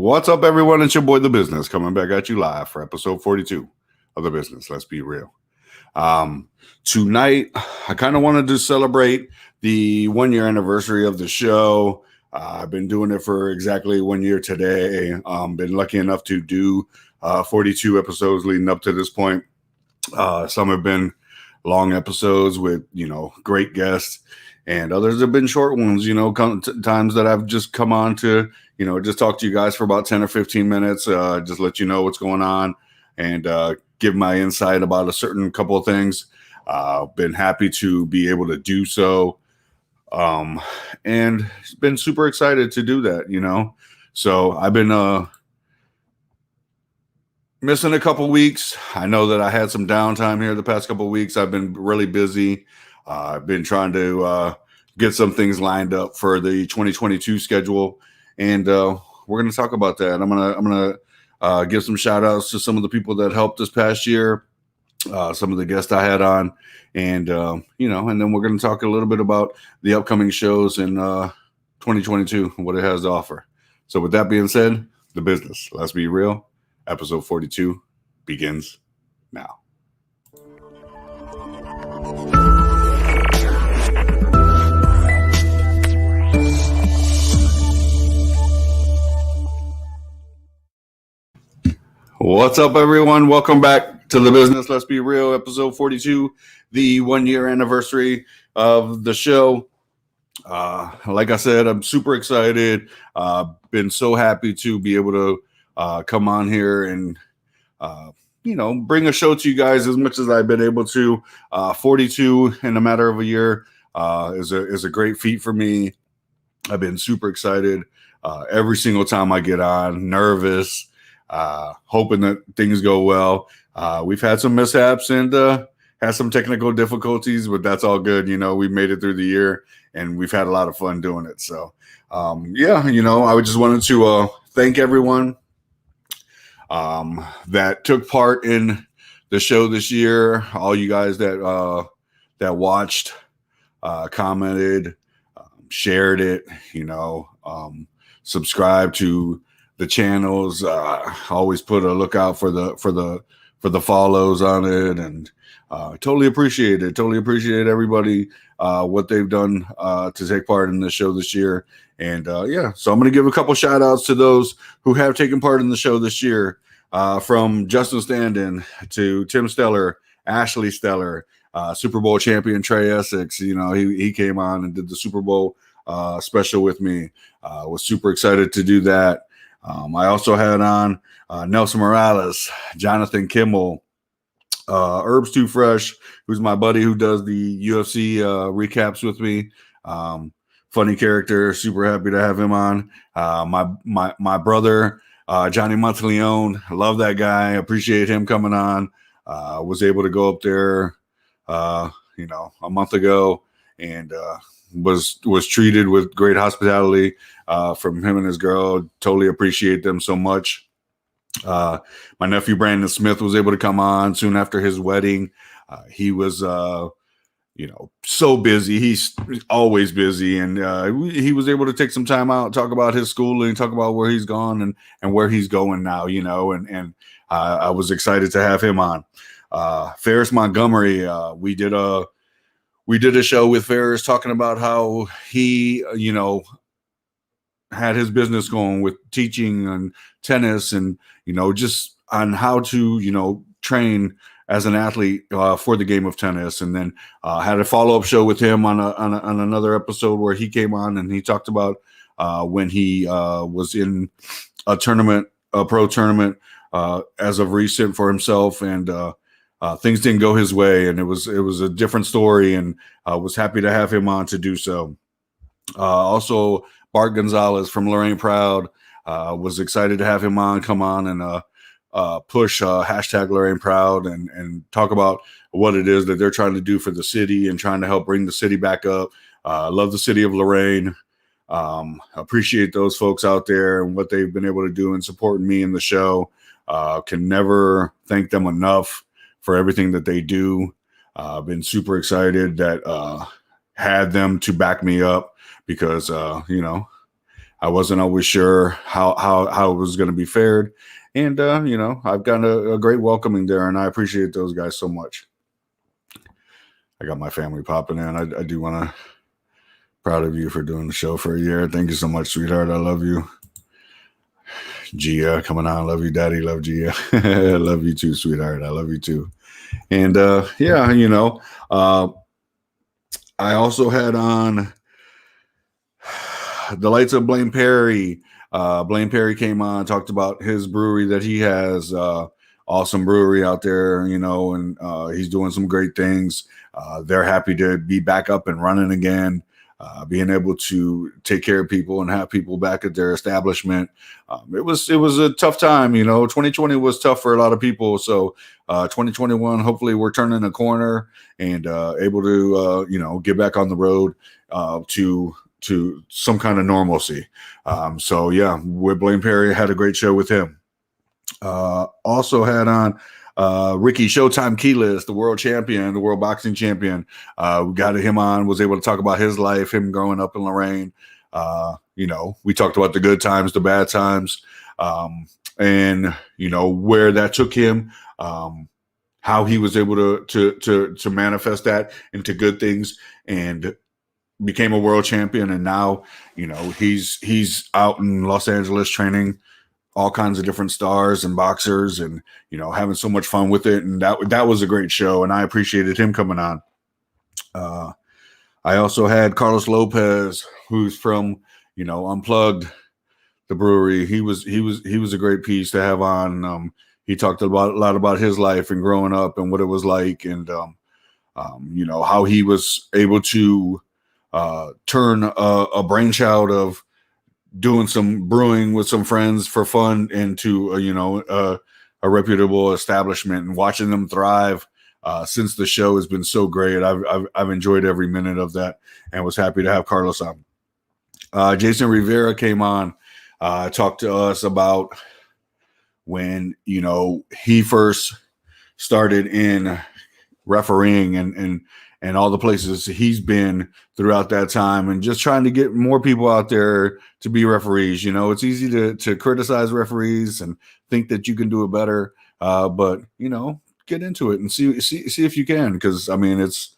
What's up, everyone? It's your boy, The Business, coming back at you live for episode 42 of The Business. Let's be real. Tonight, I kind of wanted to celebrate the 1 year anniversary of the show. I've been doing it for exactly 1 year today. Been lucky enough to do 42 episodes leading up to this point. Some have been long episodes with, great guests, and others have been short ones, times that I've just come on to, just talk to you guys for about 10 or 15 minutes, just let you know what's going on and give my insight about a certain couple of things. Been happy to be able to do so. And been super excited to do that, So I've been missing a couple weeks. I know that I had some downtime here the past couple of weeks. I've been really busy. I've been trying to get some things lined up for the 2022 schedule, and we're going to talk about that. I'm gonna give some shout outs to some of the people that helped this past year, some of the guests I had on, and and then we're going to talk a little bit about the upcoming shows in 2022 and what it has to offer. So with that being said, The Business, let's be real. Episode 42 begins now. What's up, everyone? Welcome back to The Business. Let's be real. Episode 42, the 1 year anniversary of the show. Like I said, I'm super excited. Been so happy to be able to come on here and, bring a show to you guys as much as I've been able to. 42 in a matter of a year is a great feat for me. I've been super excited every single time I get on, nervous, hoping that things go well. We've had some mishaps and had some technical difficulties, but that's all good. We made it through the year and we've had a lot of fun doing it. So, I just wanted to thank everyone that took part in the show this year. All you guys that watched, commented, shared it, subscribed to the channels. Always put a lookout for the follows on it, and totally appreciate it. Totally appreciate everybody what they've done to take part in the show this year. And so I'm going to give a couple shout outs to those who have taken part in the show this year, from Justin Standen to Tim Stellar, Ashley Stellar, Super Bowl champion Trey Essex. He came on and did the Super Bowl special with me. Was super excited to do that. I also had on Nelson Morales, Jonathan Kimmel, Herbs Too Fresh, who's my buddy who does the UFC recaps with me. Funny character, super happy to have him on. My brother, Johnny Monteleone, I love that guy. Appreciate him coming on. Was able to go up there, a month ago, and was treated with great hospitality from him and his girl. Totally appreciate them so much. My nephew Brandon Smith was able to come on soon after his wedding. He was so busy. He's always busy, and he was able to take some time out, talk about his schooling, talk about where he's gone and where he's going now, and I was excited to have him on. Ferris Montgomery, we did a show with Ferris talking about how he, had his business going with teaching and tennis and, just on how to, train as an athlete for the game of tennis. And then had a follow-up show with him on another episode where he came on and he talked about when he was in a pro tournament as of recent for himself, and things didn't go his way, and it was a different story, and was happy to have him on to do so. Also, Bart Gonzalez from Lorraine Proud, was excited to have him come on and push hashtag Lorraine Proud and talk about what it is that they're trying to do for the city and trying to help bring the city back up. Love the city of Lorraine. Appreciate those folks out there and what they've been able to do in supporting me in the show. Can never thank them enough for everything that they do. Been super excited that had them to back me up because I wasn't always sure how it was going to be fared. And, I've gotten a great welcoming there, and I appreciate those guys so much. I got my family popping in. I do want to proud of you for doing the show for a year. Thank you so much, sweetheart. I love you. Gia coming on. Love you, daddy. Love Gia. Love you too, sweetheart. I love you too. And I also had on the lights of Blaine Perry. Blaine Perry came on, talked about his brewery that he has. Awesome brewery out there, and he's doing some great things. They're happy to be back up and running again, being able to take care of people and have people back at their establishment. It was a tough time, 2020 was tough for a lot of people. So 2021, hopefully we're turning a corner and able to, get back on the road to some kind of normalcy. So yeah, with Blaine Perry, had a great show with him. Also had on Ricky Showtime Keyless, the world champion, the world boxing champion. We got him on, was able to talk about his life, him growing up in Lorraine. We talked about the good times, the bad times, and where that took him, how he was able to manifest that into good things and became a world champion. And now, he's out in Los Angeles training all kinds of different stars and boxers and, having so much fun with it. And that was a great show. And I appreciated him coming on. I also had Carlos Lopez, who's from, Unplugged, the brewery. He was a great piece to have on. He talked a lot about his life and growing up and what it was like. And, how he was able to turn a brainchild of doing some brewing with some friends for fun into a reputable establishment, and watching them thrive since the show has been so great. I've enjoyed every minute of that and was happy to have Carlos on. Jason Rivera came on, talked to us about when he first started in refereeing and all the places he's been throughout that time, and just trying to get more people out there to be referees. It's easy to criticize referees and think that you can do it better. But get into it and see if you can. Cause I mean, it's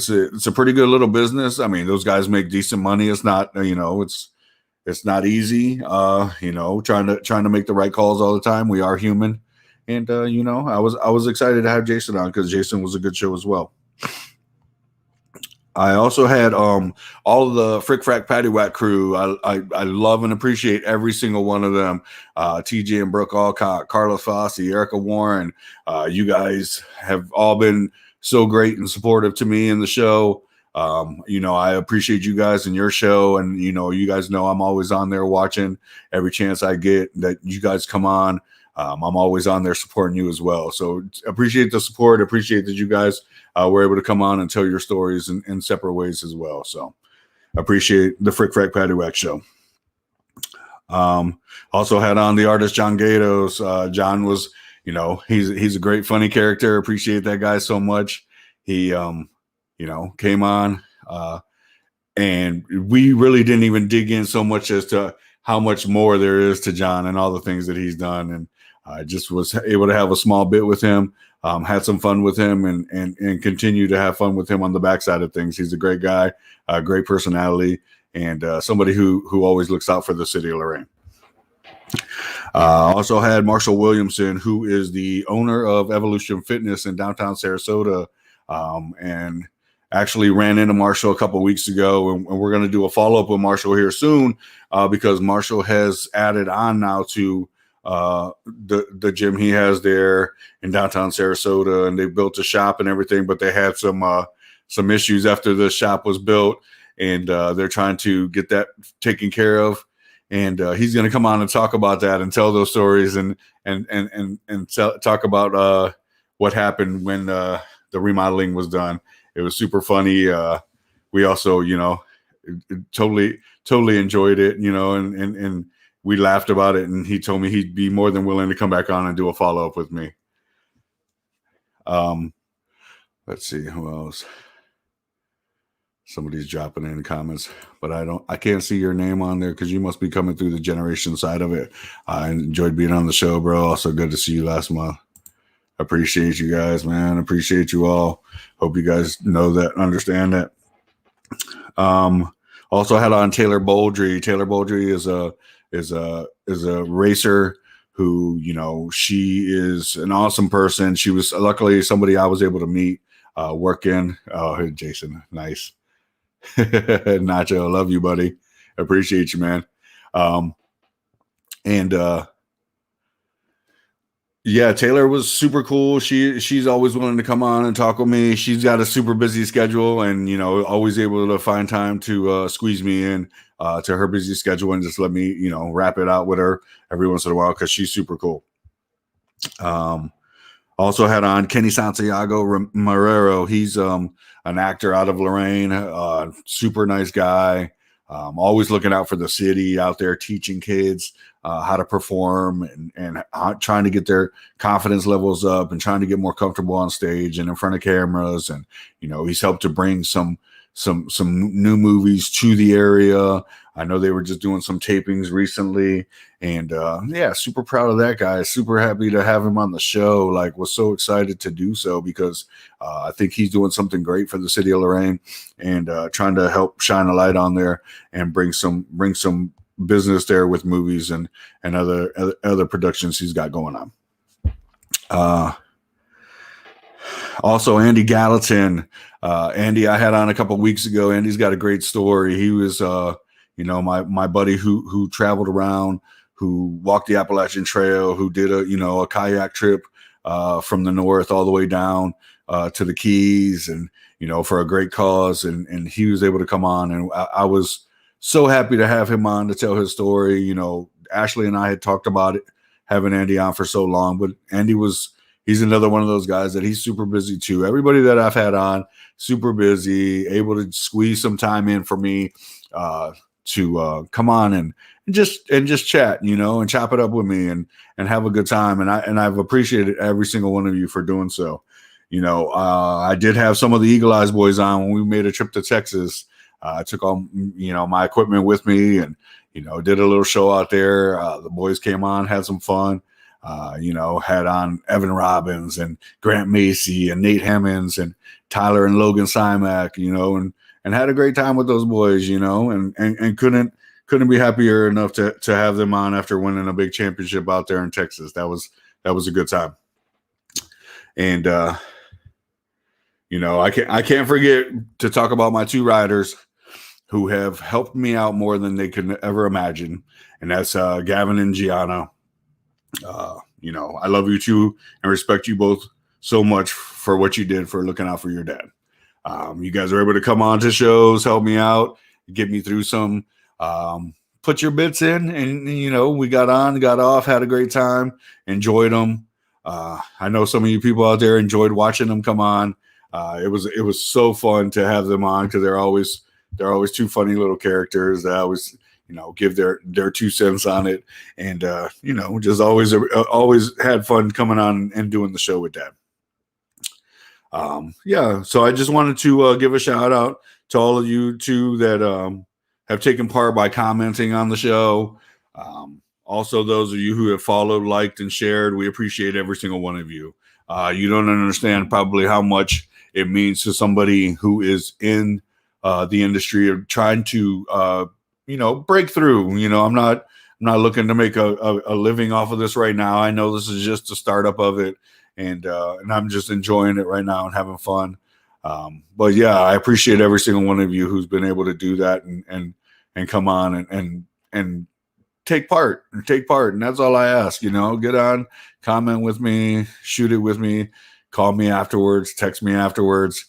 a pretty good little business. I mean, those guys make decent money. It's not, it's not easy, trying to make the right calls all the time. We are human. And, I was excited to have Jason on because Jason was a good show as well. I also had all of the Frick Frack Patty Whack crew. I love and appreciate every single one of them. TJ and Brooke Alcott, Carlos Fossey, Erica Warren. You guys have all been so great and supportive to me in the show. I appreciate you guys and your show. And, you guys know I'm always on there watching every chance I get that you guys come on. I'm always on there supporting you as well. So appreciate the support. Appreciate that you guys were able to come on and tell your stories in separate ways as well. So appreciate the Frick Frack Patty Whack show. Also had on the artist John Gatos. John was, he's a great funny character. Appreciate that guy so much. He, came on and we really didn't even dig in so much as to how much more there is to John and all the things that he's done. And I just was able to have a small bit with him, had some fun with him and continue to have fun with him on the backside of things. He's a great guy, a great personality, and somebody who always looks out for the city of Lorraine. Also had Marshall Williamson, who is the owner of Evolution Fitness in downtown Sarasota, and actually ran into Marshall a couple of weeks ago, and we're going to do a follow-up with Marshall here soon because Marshall has added on now to the gym he has there in downtown Sarasota, and they built a shop and everything, but they had some issues after the shop was built, and they're trying to get that taken care of. And he's going to come on and talk about that and tell those stories and talk about what happened when the remodeling was done. It was super funny. We also, totally enjoyed it, and we laughed about it. And he told me he'd be more than willing to come back on and do a follow-up with me. Let's see who else. Somebody's dropping in comments, but I can't see your name on there because you must be coming through the generation side of it. I enjoyed being on the show, bro. Also good to see you last month. Appreciate you guys, man. Appreciate you all. Hope you guys know that, understand that. Also had on Taylor Boldry. Taylor Boldry is a racer who, you know, she is an awesome person. She was luckily somebody I was able to meet working. Oh, hey, Jason, nice. Nacho, I love you, buddy. Appreciate you, man. Yeah, Taylor was super cool. She's always willing to come on and talk with me. She's got a super busy schedule, and you know, always able to find time to squeeze me in to her busy schedule and just let me, you know, wrap it out with her every once in a while because she's super cool. Also had on Kenny Santiago Marrero. He's an actor out of Lorraine, super nice guy. Always looking out for the city, out there teaching kids how to perform and trying to get their confidence levels up and trying to get more comfortable on stage and in front of cameras. And, you know, he's helped to bring some new movies to the area. I know they were just doing some tapings recently, and yeah, super proud of that guy. Super happy to have him on the show. Like, was so excited to do so because I think he's doing something great for the city of Lorraine and trying to help shine a light on there and bring some business there with movies and other productions he's got going on. Also, Andy Gallatin. Andy, I had on a couple weeks ago. Andy's got a great story. He was, you know, my buddy who traveled around, who walked the Appalachian Trail, who did a kayak trip from the north all the way down to the Keys, and you know, for a great cause. And he was able to come on, and I was so happy to have him on to tell his story. You know, Ashley and I had talked about it, having Andy on for so long, but he's another one of those guys that he's super busy too. Everybody that I've had on, super busy, able to squeeze some time in for me to come on and just chat, you know, and chop it up with me and have a good time. And I've appreciated every single one of you for doing so. You know, I did have some of the Eagle Eyes boys on when we made a trip to Texas. I took all, you know, my equipment with me and, you know, did a little show out there. The boys came on, had some fun. You know, had on Evan Robbins and Grant Macy and Nate Hemmons and Tyler and Logan Simak, you know, and had a great time with those boys, you know, and couldn't be happier enough to have them on after winning a big championship out there in Texas. That was a good time. And you know, I can't forget to talk about my two riders who have helped me out more than they could ever imagine, and that's Gavin and Gianna. You know, I love you two and respect you both so much for what you did for looking out for your dad. You guys are able to come on to shows, help me out, get me through some, put your bits in, and you know, we got on, got off, had a great time, enjoyed them. I know some of you people out there enjoyed watching them come on. It was so fun to have them on because they're always two funny little characters that always, you know, give their 2 cents on it, and you know, just always had fun coming on and doing the show with Dad. Yeah, so I just wanted to give a shout out to all of you too that have taken part by commenting on the show. Also, those of you who have followed, liked, and shared, we appreciate every single one of you. You don't understand probably how much it means to somebody who is in the industry of trying to you know, break through. You know, I'm not looking to make a living off of this right now. I know this is just the startup of it, and I'm just enjoying it right now and having fun. But yeah, I appreciate every single one of you who's been able to do that and come on and take part. And that's all I ask, you know, get on, comment with me, shoot it with me, call me afterwards, text me afterwards.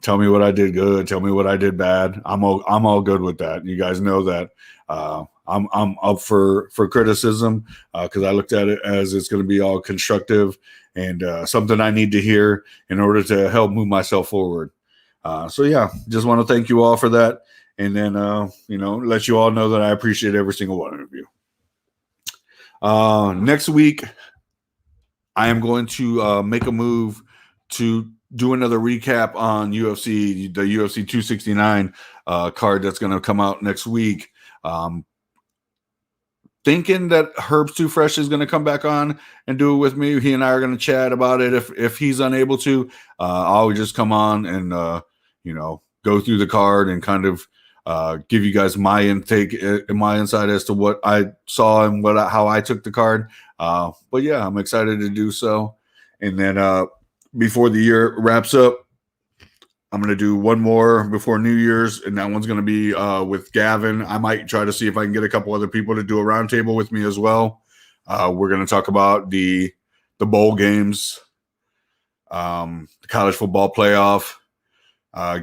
Tell me what I did good. Tell me what I did bad. I'm all good with that. You guys know that I'm up for criticism because I looked at it as it's going to be all constructive and something I need to hear in order to help move myself forward. So yeah, just want to thank you all for that, and then you know, let you all know that I appreciate every single one of you. Next week, I am going to make a move to do another recap on the UFC 269 card that's going to come out next week. Thinking that Herbs Too Fresh is going to come back on and do it with me. He and I are going to chat about it. If he's unable to, I'll just come on and go through the card and kind of give you guys my intake and my insight as to what I saw and how I took the card. But yeah, I'm excited to do so. And then before the year wraps up, I'm going to do one more before New Year's, and that one's going to be with Gavin. I might try to see if I can get a couple other people to do a roundtable with me as well. We're going to talk about the bowl games, the college football playoff,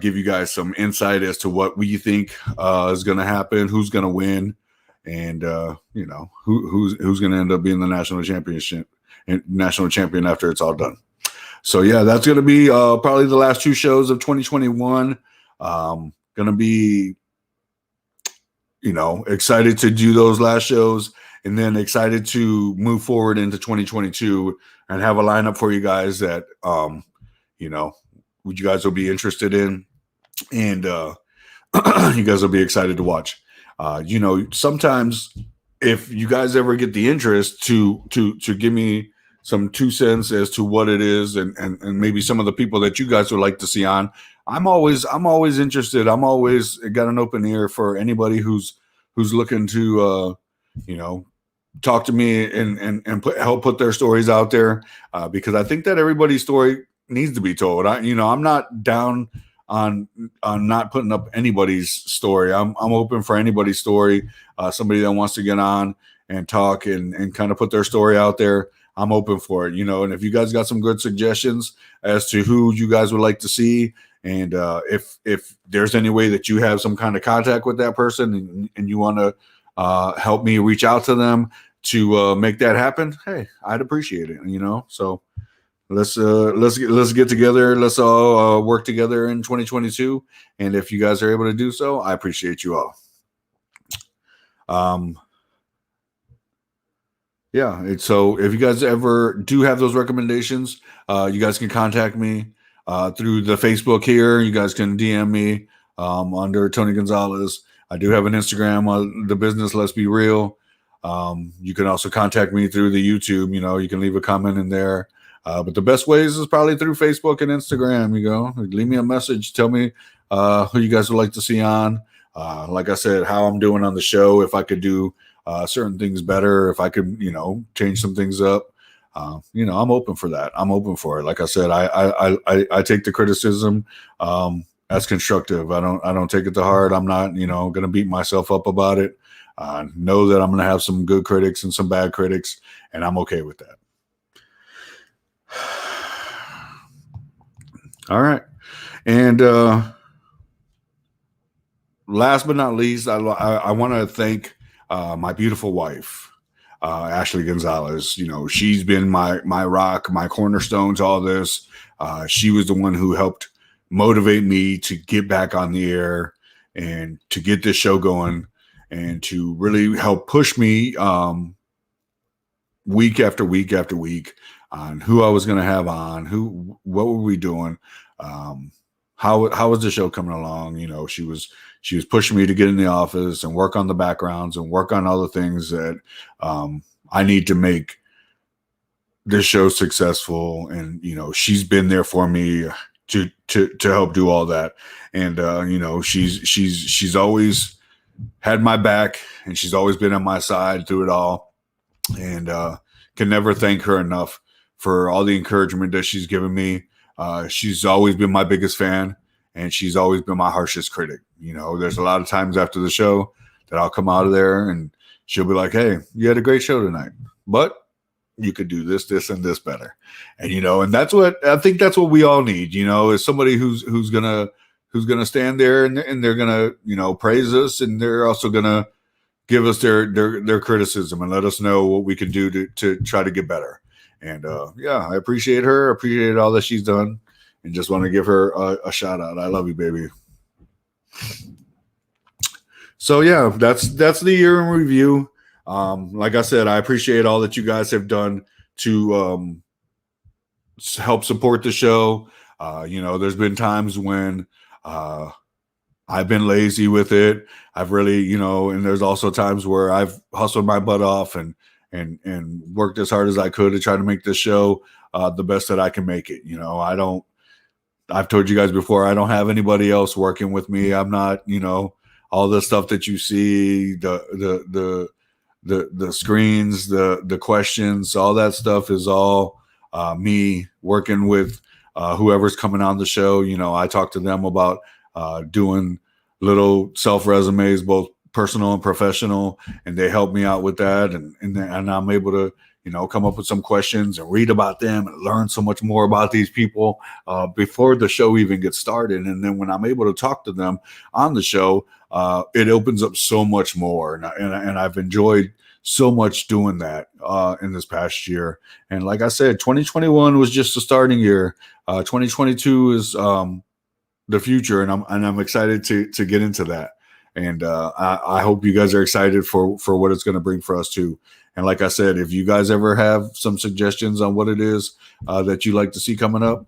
give you guys some insight as to what we think is going to happen, who's going to win, and who's going to end up being the national champion after it's all done. So, yeah, that's going to be probably the last two shows of 2021. Going to be, excited to do those last shows and then excited to move forward into 2022 and have a lineup for you guys that, you guys will be interested in and you guys will be excited to watch. Sometimes if you guys ever get the interest to give me some 2 cents as to what it is and maybe some of the people that you guys would like to see on. I'm always interested. I'm always got an open ear for anybody who's looking to, talk to me and help put their stories out there because I think that everybody's story needs to be told. I'm not down on not putting up anybody's story. I'm open for anybody's story. Somebody that wants to get on and talk and kind of put their story out there. I'm open for it, and if you guys got some good suggestions as to who you guys would like to see, and if there's any way that you have some kind of contact with that person and you want to help me reach out to them to make that happen, hey, I'd appreciate it, So let's get together. Let's all work together in 2022. And if you guys are able to do so, I appreciate you all. Yeah. And so if you guys ever do have those recommendations, you guys can contact me through the Facebook here. You guys can DM me under Tony Gonzalez. I do have an Instagram, the business Let's Be Real. You can also contact me through the YouTube. You can leave a comment in there. But the best ways is probably through Facebook and Instagram. Leave me a message. Tell me who you guys would like to see on. Like I said, how I'm doing on the show, if I could do certain things better, if I could, change some things up. I'm open for that. I'm open for it. Like I said, I take the criticism as constructive. I don't take it to heart. I'm not, going to beat myself up about it. Know that I'm going to have some good critics and some bad critics, and I'm okay with that. All right. And last but not least, I want to thank my beautiful wife, Ashley Gonzalez. She's been my rock, my cornerstone to all this. She was the one who helped motivate me to get back on the air and to get this show going and to really help push me week after week after week on who I was going to have on, what were we doing, how was the show coming along. She was pushing me to get in the office and work on the backgrounds and work on all the things that I need to make this show successful. And she's been there for me to help do all that. And she's always had my back, and she's always been on my side through it all. And can never thank her enough for all the encouragement that she's given me. She's always been my biggest fan, and she's always been my harshest critic. There's a lot of times after the show that I'll come out of there and she'll be like, "Hey, you had a great show tonight, but you could do this, this, and this better." And and that's what I think. That's what we all need. Is somebody who's gonna stand there and they're gonna praise us, and they're also gonna give us their criticism and let us know what we can do to try to get better. And I appreciate her. Appreciate all that she's done, and just want to give her a shout out. I love you, baby. So yeah, that's the year in review. Like I said, I appreciate all that you guys have done to help support the show. There's been times when I've been lazy with it. I've really, and there's also times where I've hustled my butt off and worked as hard as I could to try to make this show the best that I can make it. I've told you guys before, I don't have anybody else working with me. I'm not, all the stuff that you see, the screens, the questions, all that stuff is all me working with whoever's coming on the show. I talk to them about doing little self resumes, both personal and professional, and they help me out with that. And I'm able to, come up with some questions and read about them and learn so much more about these people before the show even gets started. And then when I'm able to talk to them on the show, it opens up so much more. And I've enjoyed so much doing that in this past year. And like I said, 2021 was just the starting year. 2022 is the future, and I'm excited to get into that. And I hope you guys are excited for what it's going to bring for us too. And like I said, if you guys ever have some suggestions on what it is that you like to see coming up,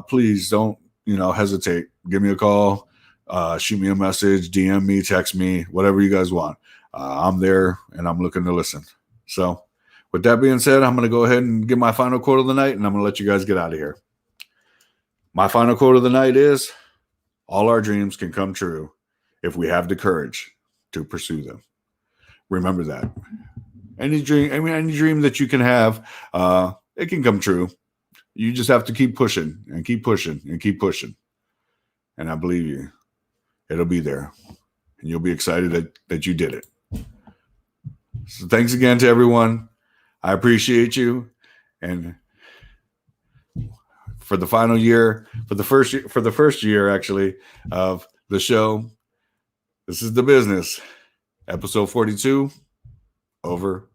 please don't hesitate. Give me a call, shoot me a message, DM me, text me, whatever you guys want. I'm there and I'm looking to listen. So with that being said, I'm going to go ahead and give my final quote of the night, and I'm going to let you guys get out of here. My final quote of the night is, all our dreams can come true if we have the courage to pursue them. Remember that. Any dream that you can have, it can come true. You just have to keep pushing and keep pushing and keep pushing. And I believe you, it'll be there. And you'll be excited that you did it. So thanks again to everyone. I appreciate you. And for the final year, for the first year actually of the show, this is The Business, episode 42, over